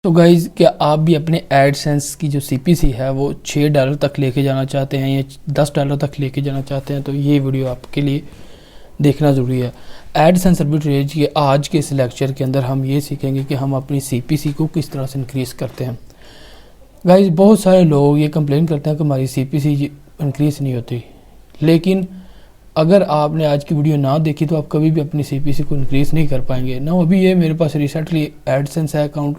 तो गाइज़, क्या आप भी अपने एडसेंस की जो सीपीसी है वो $6 तक लेके जाना चाहते हैं या $10 तक लेके जाना चाहते हैं? तो ये वीडियो आपके लिए देखना ज़रूरी है। एडसेंस आर्बिट्रेज के आज के इस लेक्चर के अंदर हम ये सीखेंगे कि हम अपनी सीपीसी को किस तरह से इंक्रीज़ करते हैं। गाइज़, बहुत सारे लोग ये कंप्लेन करते हैं कि हमारी सीपीसी इंक्रीज़ नहीं होती, लेकिन अगर आपने आज की वीडियो ना देखी तो आप कभी भी अपनी सीपीसी को इंक्रीज़ नहीं कर पाएंगे ना। अभी ये मेरे पास रिसेंटली एडसेंस है अकाउंट,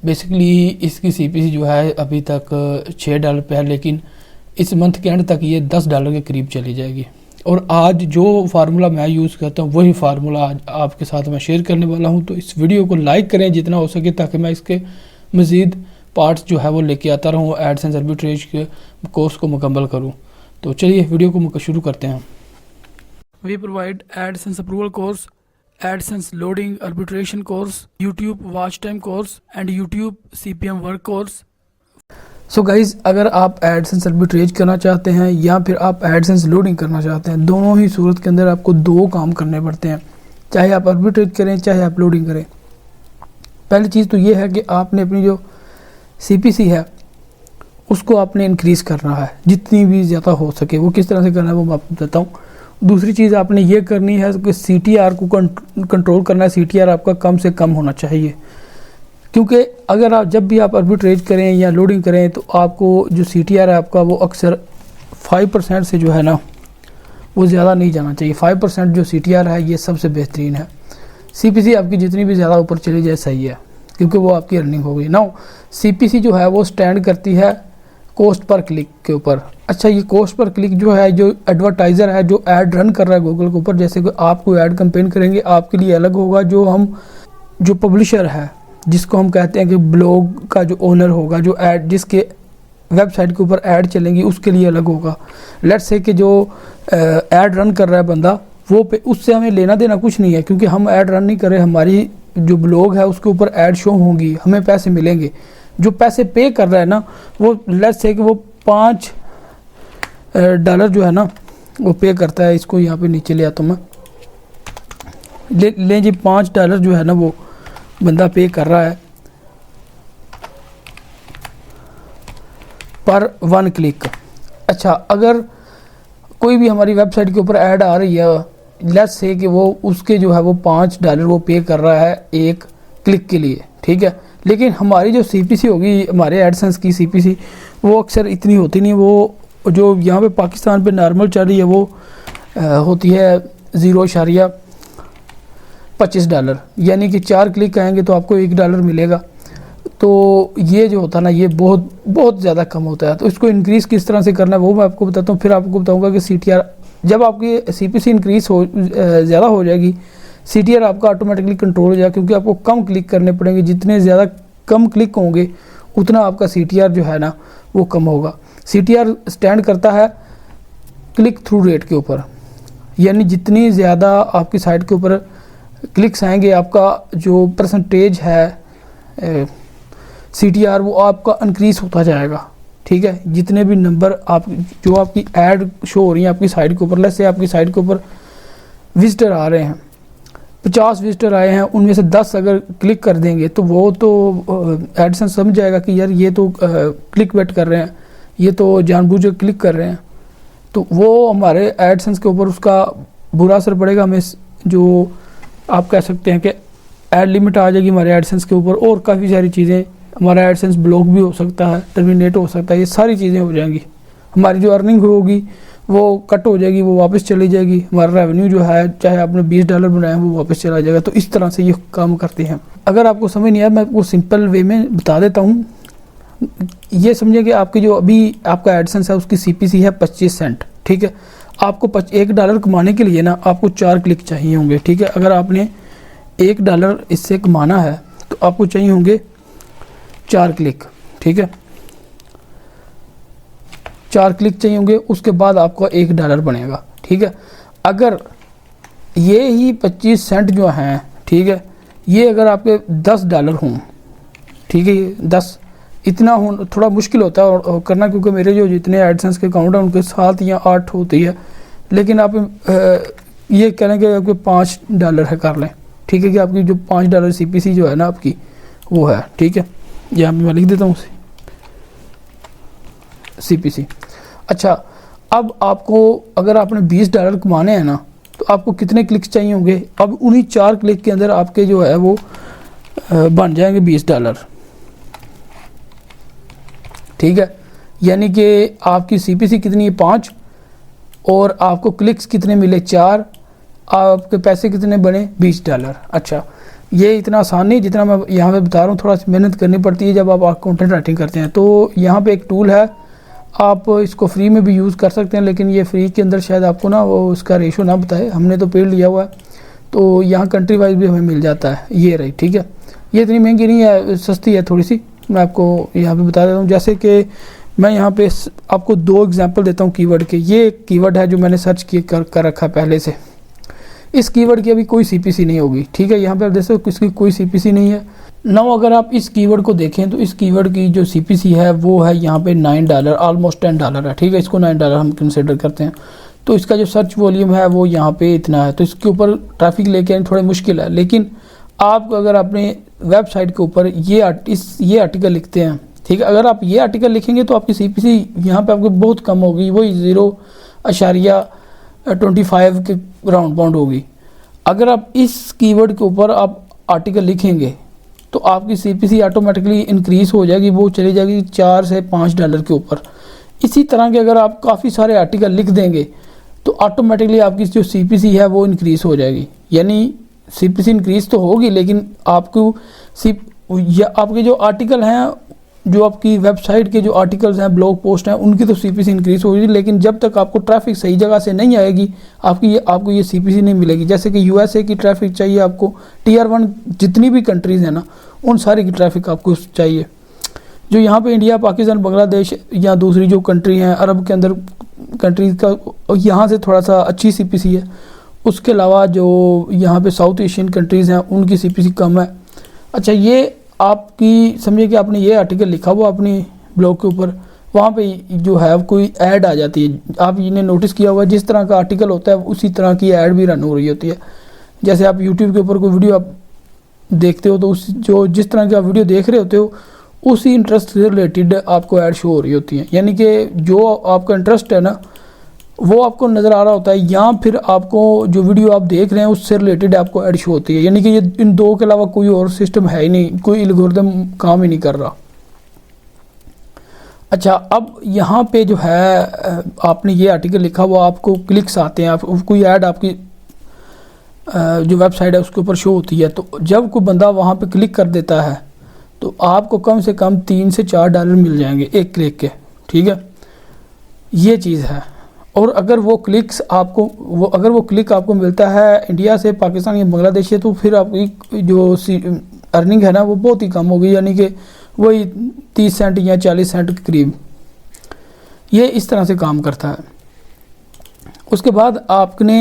बेसिकली इसकी सीपीसी जो है अभी तक $6 पे है, लेकिन इस मंथ के एंड तक ये $10 के करीब चली जाएगी। और आज जो फार्मूला मैं यूज़ करता हूँ वही फार्मूला आज आपके साथ मैं शेयर करने वाला हूँ। तो इस वीडियो को लाइक करें जितना हो सके, ताकि मैं इसके मज़ीद पार्ट्स जो है वो लेके आता रहूँ, एडसेंस आर्बिट्रेज के कोर्स को मुकम्मल करूँ। तो चलिए वीडियो को शुरू करते हैं। We provide AdSense approval course, AdSense loading arbitration course, YouTube watch time course and YouTube CPM work course। So guys, अगर आप एडसेंस आर्बिट्रेज करना चाहते हैं या फिर आप एडसेंस लोडिंग करना चाहते हैं, दोनों ही सूरत के अंदर आपको दो काम करने पड़ते हैं, चाहे आप आर्बिट्रेज करें चाहे आप लोडिंग करें। पहली चीज़ तो ये है कि आपने अपनी जो सीपीसी है उसको आपने इंक्रीज़ करना है जितनी भी ज़्यादा हो सके। वो किस तरह से करना है वो मैं आपको बताता हूँ। दूसरी चीज़ आपने ये करनी है कि CTR को कंट्रोल करना है। CTR आपका कम से कम होना चाहिए, क्योंकि अगर आप जब भी आप आर्बिट्रेज करें या लोडिंग करें तो आपको जो CTR है आपका वो अक्सर 5% से जो है ना वो ज़्यादा नहीं जाना चाहिए। 5% जो CTR है ये सबसे बेहतरीन है। CPC आपकी जितनी भी ज़्यादा ऊपर चली जाए सही है, क्योंकि वो आपकी अर्निंग हो गई ना। CPC जो है वो स्टैंड करती है कॉस्ट पर क्लिक के ऊपर। अच्छा, ये कॉस्ट पर क्लिक जो है, जो एडवर्टाइज़र है जो ऐड रन कर रहा है गूगल के ऊपर, जैसे कि आप कोई ऐड कंपेन करेंगे आपके लिए अलग होगा, जो पब्लिशर है जिसको हम कहते हैं कि ब्लॉग का जो ओनर होगा, जो ऐड जिसके वेबसाइट के ऊपर ऐड चलेंगी उसके लिए अलग होगा। लेट्स से कि जो ऐड रन कर रहा है बंदा, वो पे उससे हमें लेना देना कुछ नहीं है, क्योंकि हम ऐड रन नहीं कर रहे। हमारी जो ब्लॉग है उसके ऊपर ऐड शो होंगी, हमें पैसे मिलेंगे। जो पैसे पे कर रहा है ना वो लेट्स से कि वो $5 जो है ना वो पे करता है। इसको यहाँ पे नीचे ले आता हूँ मैं, ले जी $5 जो है ना वो बंदा पे कर रहा है पर 1 क्लिक। अच्छा, अगर कोई भी हमारी वेबसाइट के ऊपर ऐड आ रही है, लेट्स से कि वो उसके जो है वो $5 वो पे कर रहा है 1 क्लिक के लिए, ठीक है। लेकिन हमारी जो सीपीसी होगी, हमारे एडसेंस की सीपीसी, वो अक्सर इतनी होती नहीं। वो जो यहाँ पे पाकिस्तान पे नॉर्मल चल रही है वो होती है $0.25, यानी कि 4 क्लिक आएंगे तो आपको $1 मिलेगा। तो ये जो होता है ना ये बहुत बहुत ज़्यादा कम होता है। तो इसको इंक्रीज़ किस तरह से करना है वो मैं आपको बताता हूँ। फिर आपको बताऊँगा कि CTR, जब आपकी सीपीसी इंक्रीज़ हो ज़्यादा हो जाएगी, CTR आपका ऑटोमेटिकली कंट्रोल हो जाएगा, क्योंकि आपको कम क्लिक करने पड़ेंगे। जितने ज़्यादा कम क्लिक होंगे उतना आपका CTR जो है ना वो कम होगा। CTR स्टैंड करता है क्लिक थ्रू रेट के ऊपर, यानी जितनी ज़्यादा आपकी साइट के ऊपर क्लिक्स आएंगे, आपका जो परसेंटेज है CTR वो आपका इंक्रीज़ होता जाएगा, ठीक है। जितने भी नंबर आप जो आपकी ऐड शो हो रही हैं आपकी साइट के ऊपर, लेट्स से आपकी साइट के ऊपर विजिटर आ रहे हैं, 50 विजिटर आए हैं, उनमें से 10 अगर क्लिक कर देंगे तो वो तो एडसेंस समझ जाएगा कि यार ये तो क्लिक बेट कर रहे हैं, ये तो जानबूझ कर क्लिक कर रहे हैं। तो वो हमारे एडसेंस के ऊपर उसका बुरा असर पड़ेगा। हमें जो आप कह सकते हैं कि ऐड लिमिट आ जाएगी हमारे एडसेंस के ऊपर, और काफ़ी सारी चीज़ें, हमारा एडसेंस ब्लॉक भी हो सकता है, टर्मिनेट हो सकता है, ये सारी चीज़ें हो जाएंगी। हमारी जो अर्निंग होगी वो कट हो जाएगी, वो वापस चली जाएगी। हमारा रेवेन्यू जो है, चाहे आपने $20 बनाया वो वापस चला जाएगा। तो इस तरह से ये काम करते हैं। अगर आपको समझ नहीं आया मैं आपको सिंपल वे में बता देता हूँ। ये समझिए कि आपकी जो अभी आपका एडसेंस है उसकी सीपीसी है 25 सेंट, ठीक है। आपको $1 कमाने के लिए ना आपको 4 क्लिक चाहिए होंगे, ठीक है। अगर आपने $1 इससे कमाना है तो आपको चाहिए होंगे 4 क्लिक, ठीक है। 4 क्लिक चाहिए होंगे, उसके बाद आपका $1 बनेगा, ठीक है। अगर ये ही 25 सेंट जो हैं, ठीक है, ये अगर आपके $10 हों, ठीक है, ये 10 इतना हो थोड़ा मुश्किल होता है और करना, क्योंकि मेरे जो जितने एडसेंस के अकाउंट हैं उनके 7 या 8 होती है। लेकिन आप ये करें कि आपके $5 है कर लें, ठीक है, कि आपकी जो $5 सीपीसी जो है ना आपकी वो है, ठीक है। यहाँ पे मैं लिख देता हूँ CPC। अच्छा, अब आपको अगर आपने $20 कमाने हैं ना, तो आपको कितने क्लिक्स चाहिए होंगे? अब उन्हीं 4 क्लिक के अंदर आपके जो है वो बन जाएंगे $20, ठीक है। यानी कि आपकी CPC कितनी है? 5, और आपको क्लिक्स कितने मिले? 4, आपके पैसे कितने बने? $20। अच्छा, ये इतना आसान नहीं जितना मैं यहाँ पे बता रहा हूँ, थोड़ा सी मेहनत करनी पड़ती है जब आप कंटेंट राइटिंग करते हैं। तो यहाँ पे एक टूल है, आप इसको फ्री में भी यूज़ कर सकते हैं, लेकिन ये फ्री के अंदर शायद आपको ना वो उसका रेशो ना बताए, हमने तो पेड लिया हुआ है। तो यहाँ कंट्री वाइज भी हमें मिल जाता है, ये रही, ठीक है। ये इतनी महंगी नहीं है, सस्ती है थोड़ी सी। मैं आपको यहाँ पे बता देता हूँ, जैसे कि मैं यहाँ पे आपको 2 एग्जांपल देता हूँ कीवर्ड के। ये कीवर्ड है जो मैंने सर्च कर रखा है पहले से। इस कीवर्ड की अभी कोई CPC नहीं होगी, ठीक है। यहाँ पे आप देख सकते हो इसकी कोई CPC नहीं है। नाउ अगर आप इस कीवर्ड को देखें तो इस कीवर्ड की जो CPC है वो है यहाँ पे $9, ऑलमोस्ट $10 है, ठीक है। इसको $9 हम कंसिडर करते हैं। तो इसका जो सर्च वॉल्यूम है वो यहाँ पे इतना है, तो इसके ऊपर ट्रैफिक लेके आना थोड़ा मुश्किल है। लेकिन आप अगर अपने वेबसाइट के ऊपर ये आर्टिकल लिखते हैं, ठीक है, अगर आप ये आर्टिकल लिखेंगे तो आपकी CPC यहाँ पे आपको बहुत कम होगी, वही 0.25 के राउंड बाउंड होगी। अगर आप इस कीवर्ड के ऊपर आप आर्टिकल लिखेंगे तो आपकी CPC ऑटोमेटिकली इंक्रीज हो जाएगी, वो चली जाएगी $4 से $5 के ऊपर। इसी तरह के अगर आप काफ़ी सारे आर्टिकल लिख देंगे तो ऑटोमेटिकली आपकी जो CPC है वो इंक्रीज हो जाएगी। यानी CPC इंक्रीज तो होगी, लेकिन आपको आपके जो आर्टिकल हैं, जो आपकी वेबसाइट के जो आर्टिकल्स हैं, ब्लॉग पोस्ट हैं, उनकी तो CPC इंक्रीज होगी, लेकिन जब तक आपको ट्रैफिक सही जगह से नहीं आएगी आपको ये CPC नहीं मिलेगी। जैसे कि USA की ट्रैफिक चाहिए आपको, Tier 1 जितनी भी कंट्रीज़ हैं ना, उन सारी की ट्रैफिक आपको चाहिए। जो यहाँ पे इंडिया, पाकिस्तान, बांग्लादेश या दूसरी जो कंट्री हैं अरब के अंदर कंट्रीज़ का, यहाँ से थोड़ा सा अच्छी CPC है। उसके अलावा जो यहाँ पे साउथ एशियन कंट्रीज़ हैं उनकी CPC कम है। अच्छा, ये आपकी समझिए कि आपने ये आर्टिकल लिखा हुआ अपनी ब्लॉग के ऊपर, वहाँ पे जो है कोई ऐड आ जाती है। आप इन्हें नोटिस किया हुआ, जिस तरह का आर्टिकल होता है उसी तरह की ऐड भी रन हो रही होती है। जैसे आप यूट्यूब के ऊपर कोई वीडियो आप देखते हो तो जिस तरह की आप वीडियो देख रहे होते हो उसी इंटरेस्ट से रिलेटेड आपको ऐड शो हो रही होती है। यानी कि जो आपका इंटरेस्ट है ना वो आपको नज़र आ रहा होता है, या फिर आपको जो वीडियो आप देख रहे हैं उससे रिलेटेड आपको ऐड शो होती है। यानी कि ये इन 2 के अलावा कोई और सिस्टम है ही नहीं, कोई एल्गोरिथम काम ही नहीं कर रहा। अच्छा, अब यहाँ पे जो है आपने ये आर्टिकल लिखा हुआ, आपको क्लिक्स आते हैं, आप कोई ऐड आपकी जो वेबसाइट है उसके ऊपर शो होती है। तो जब कोई बंदा वहाँ पे क्लिक कर देता है तो आपको कम से कम $3 से $4 मिल जाएंगे एक क्लिक के, ठीक है। ये चीज़ है। और अगर वो क्लिक आपको मिलता है इंडिया से, पाकिस्तान या बांग्लादेश से, तो फिर आपकी जो अर्निंग है ना वो बहुत ही कम होगी, यानी कि वही 30 सेंट या 40 सेंट के करीब। ये इस तरह से काम करता है। उसके बाद आपने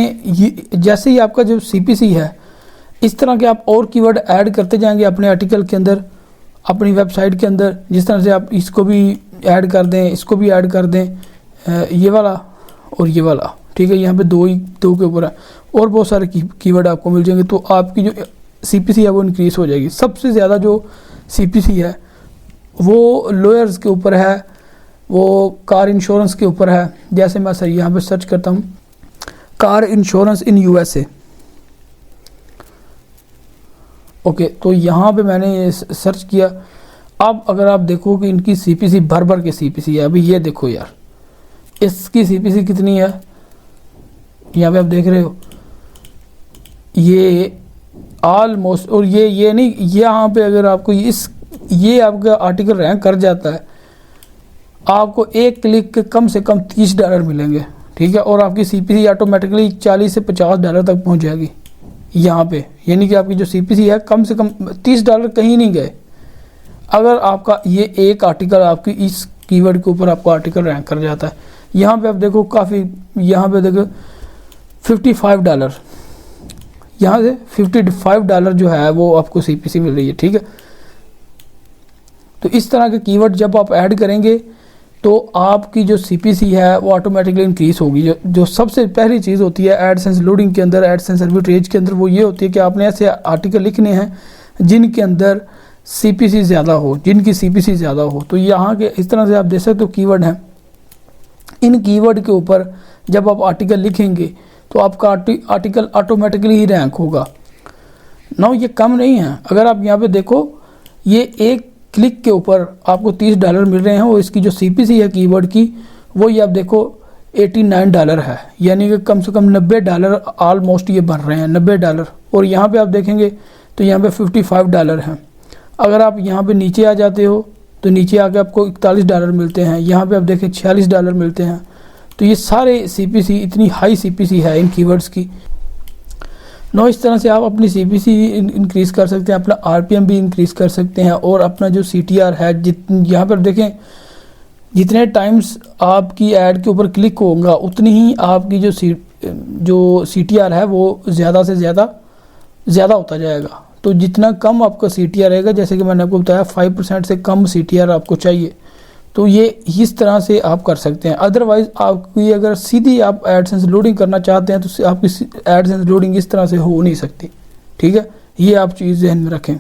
जैसे ही आपका जो CPC है, इस तरह के आप और कीवर्ड ऐड करते जाएंगे अपने आर्टिकल के अंदर, अपनी वेबसाइट के अंदर। जिस तरह से आप इसको भी ऐड कर दें, इसको भी ऐड कर दें, ये वाला और ये वाला, ठीक है। यहाँ पे 2 के ऊपर है, और बहुत सारे कीवर्ड आपको मिल जाएंगे, तो आपकी जो CPC है वो इंक्रीज हो जाएगी। सबसे ज़्यादा जो CPC है वो लॉयर्स के ऊपर है, वो कार इंश्योरेंस के ऊपर है। जैसे मैं सर यहाँ पे सर्च करता हूँ कार इंश्योरेंस इन USA, ओके, तो यहाँ पे मैंने सर्च किया। अब अगर आप देखो कि इनकी CPC भर के CPC है। अभी ये देखो यार, इसकी CPC कितनी है, यहाँ पे आप देख रहे हो, ये ऑलमोस्ट, और ये नहीं, यहाँ पे अगर आपको ये आपका आर्टिकल रैंक कर जाता है, आपको एक क्लिक के कम से कम $30 मिलेंगे, ठीक है। और आपकी CPC ऑटोमेटिकली $40 से $50 तक पहुँच जाएगी यहाँ पे। यानी कि आपकी जो CPC है कम से कम $30 कहीं नहीं गए, अगर आपका ये एक आर्टिकल आपकी इस कीवर्ड के ऊपर आपको आर्टिकल रैंक कर जाता है। यहाँ पे आप देखो काफ़ी, यहाँ पे देखो $55, यहाँ से $55 जो है वो आपको CPC मिल रही है, ठीक है। तो इस तरह के कीवर्ड जब आप ऐड करेंगे तो आपकी जो CPC है वो ऑटोमेटिकली इंक्रीज होगी। जो सबसे पहली चीज़ होती है एडसेंस लोडिंग के अंदर, एडसेंस आर्बिट्रेज के अंदर, वो ये होती है कि आपने ऐसे आर्टिकल लिखने हैं जिनके अंदर CPC ज़्यादा हो, जिनकी CPC ज़्यादा हो। तो यहाँ के इस तरह से आप देख सकते हो कीवर्ड हैं। इन कीवर्ड के ऊपर जब आप आर्टिकल लिखेंगे तो आपका आर्टिकल ऑटोमेटिकली ही रैंक होगा। नाउ ये कम नहीं है, अगर आप यहाँ पे देखो ये एक क्लिक के ऊपर आपको $30 मिल रहे हैं और इसकी जो CPC है कीवर्ड की वो ये आप देखो $89 है, यानी कि कम से कम $90 ऑलमोस्ट ये बन रहे हैं, $90। और यहाँ पे आप देखेंगे तो यहाँ पे $55 हैं। अगर आप यहाँ पे नीचे आ जाते हो तो नीचे आके आपको $41 मिलते हैं, यहाँ पे आप देखें $46 मिलते हैं। तो ये सारे CPC, इतनी हाई CPC है इन कीवर्ड्स की। नो इस तरह से आप अपनी CPC इंक्रीज़ कर सकते हैं, अपना RPM भी इंक्रीज़ कर सकते हैं और अपना जो CTR है, यहाँ पर देखें जितने टाइम्स आपकी ऐड के ऊपर क्लिक होगा उतनी ही आपकी जो CTR है वो ज़्यादा से ज़्यादा होता जाएगा। तो जितना कम आपका CTR रहेगा, जैसे कि मैंने आपको बताया 5% से कम CTR आपको चाहिए, तो ये इस तरह से आप कर सकते हैं। अदरवाइज़ आपकी अगर सीधी आप एडसेंस लोडिंग करना चाहते हैं तो आपकी एडसेंस लोडिंग इस तरह से हो नहीं सकती, ठीक है। ये आप चीज़ ध्यान में रखें।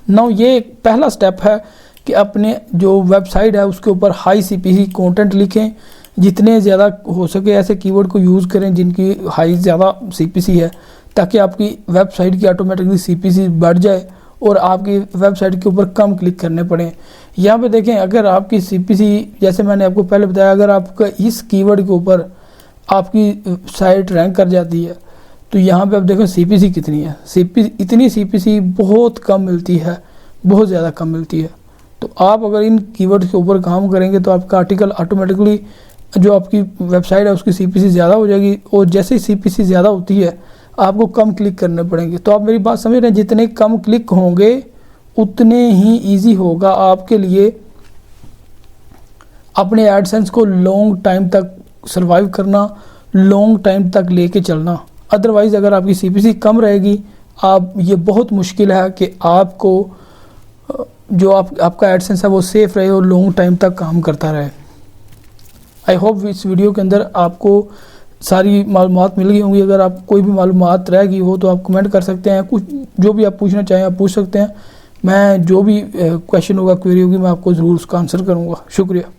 नाउ ये एक पहला स्टेप है कि अपने जो वेबसाइट है उसके ऊपर हाई CPC कंटेंट लिखें, जितने ज़्यादा हो सके ऐसे कीवर्ड को यूज़ करें जिनकी हाई ज़्यादा CPC है, ताकि आपकी वेबसाइट की ऑटोमेटिकली CPC बढ़ जाए और आपकी वेबसाइट के ऊपर कम क्लिक करने पड़े। यहाँ पे देखें अगर आपकी CPC, जैसे मैंने आपको पहले बताया, अगर आपका इस कीवर्ड के ऊपर आपकी साइट रैंक कर जाती है तो यहाँ पे आप देखो CPC कितनी है। इतनी CPC बहुत कम मिलती है, बहुत ज़्यादा कम मिलती है। तो आप अगर इन कीवर्ड्स के ऊपर काम करेंगे तो आपका आर्टिकल ऑटोमेटिकली जो आपकी वेबसाइट है उसकी CPC ज़्यादा हो जाएगी, और जैसे ही CPC ज़्यादा होती है आपको कम क्लिक करने पड़ेंगे। तो आप मेरी बात समझ रहे हैं, जितने कम क्लिक होंगे उतने ही इजी होगा आपके लिए अपने एडसेंस को लॉन्ग टाइम तक सर्वाइव करना, लॉन्ग टाइम तक लेके चलना। अदरवाइज़ अगर आपकी CPC कम रहेगी, आप ये बहुत मुश्किल है कि आपको जो आपका एडसेंस है वो सेफ़ रहे और लॉन्ग टाइम तक काम करता रहे। आई होप इस वीडियो के अंदर आपको सारी मालूमात मिल गई होंगी। अगर आप कोई भी मालूमात रह गई हो तो आप कमेंट कर सकते हैं, कुछ जो भी आप पूछना चाहें आप पूछ सकते हैं। मैं जो भी क्वेश्चन होगा, क्वेरी होगी, मैं आपको ज़रूर उसका आंसर करूँगा। शुक्रिया।